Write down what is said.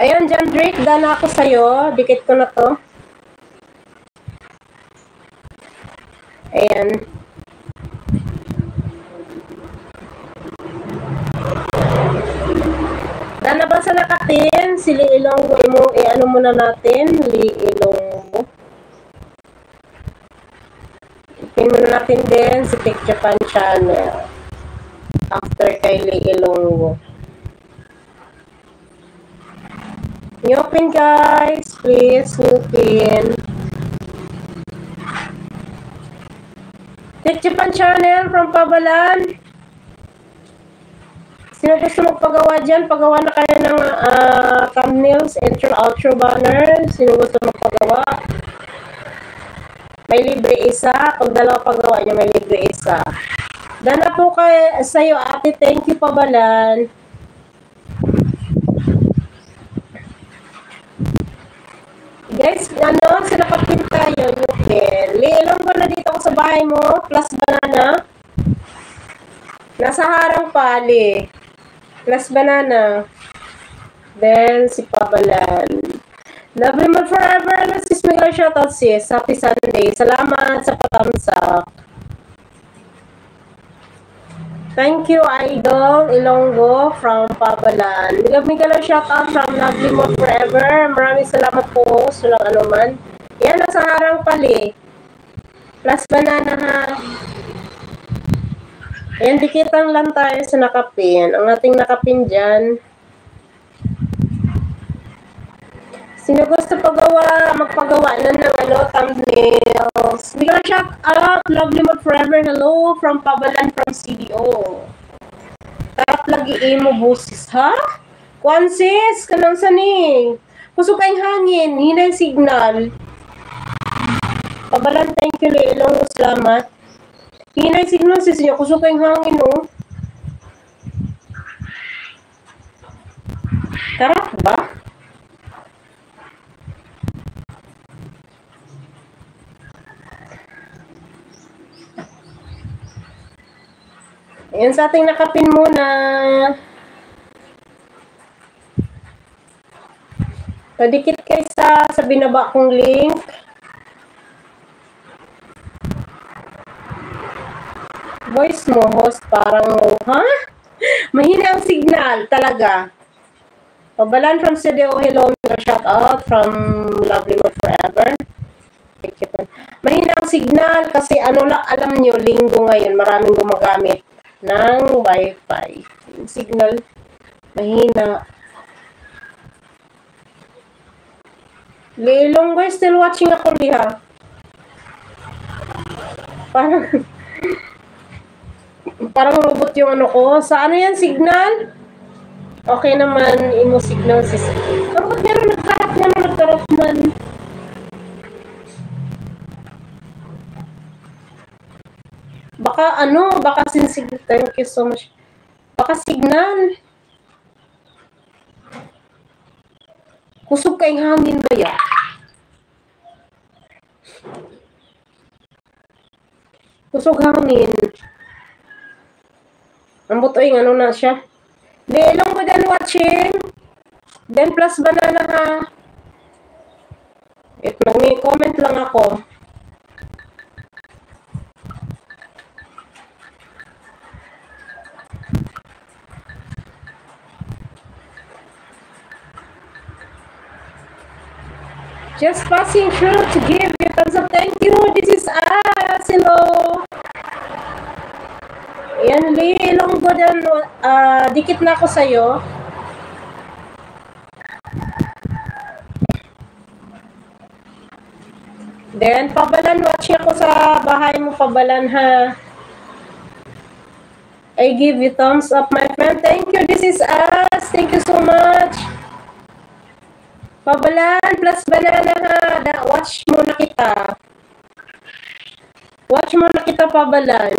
Ayan, John Drake, dana ako sa'yo. Dikit ko na to. Ayan. Dana ba sa nakatin? Si Liilonggo mo, ano muna natin? Liilonggo. Ipin muna natin din si Tech Japan Channel. After kay Liilonggo. New pin, guys. Please, new pin. Tech Japan Channel from Pabalan. Sino gusto magpagawa dyan? Pagawa na kayo ng thumbnails, intro, outro banner. Sino gusto magpagawa? May libre isa. Pag dalawa pagawa niya, may libre isa. Dana po kayo sa'yo, ate. Thank you, Pabalan. Guys, sinakapin tayo. Liilong ko na dito ako sa bahay mo. Plus banana. Nasa harang pa, Plus banana. Then, si Pabalan. Love you forever. Sis Miguel, shoutout sis. Happy Sunday. Salamat sa patamsak. Thank you, Idol Ilonggo from Pabalan. Miguel, shoutout from Lovely Mo Forever. Maraming salamat po. Sulang anuman. Yan, nasa harang pali. Plus banana ha. Ayan, dikitan lang tayo sa nakapin. Ang ating nakapin dyan. Sino gusto magpagawa na ng thumbnails. Miguel, shout out. Lovely Mo Forever. Hello from Pabalan from CDO. Tarap lagi imo busis, ha? Kwansis, kanang sani. Kusog kayong hangin. Hinay signal. Pabalan, thank you, Leilong. Salamat. Hinay signal sis niyo. Kusog kayong hangin, oh. Tarap ba? Ayan sa ating nakapin muna. Padikit kayo sa binaba kong link. Voice mo, host, parang, ha? Mahina ang signal, talaga. Pabalan from CDO, hello, shout out from Lovely Mo Forever. Mahina ang signal kasi alam nyo, linggo ngayon, maraming gumagamit ng wifi. Signal, mahina. Leilong, guys, still watching ako liha. Parang robot yung ano ko. Sa ano yan, signal? Okay naman, imo signal sis. Kapag meron nagkarap man. Baka signal. Thank you so much. Baka signal. Kusog kayong hangin ba yan? Kusog hangin. Ang butoy, ano na siya? Leilong ko din watching. Then plus banana ha. May comment lang ako. Just passing through to give you thumbs up. Thank you. This is us. Hello. Yan, Leilong ko din. Dikit na ako sa'yo. Then, Pabalan, watching ako sa bahay mo, Pabalan, ha. I give you thumbs up, my friend. Thank you. This is us. Thank you so much. Pabalan, plus banana, ha. Watch mo na kita. Watch mo na kita, Pabalan.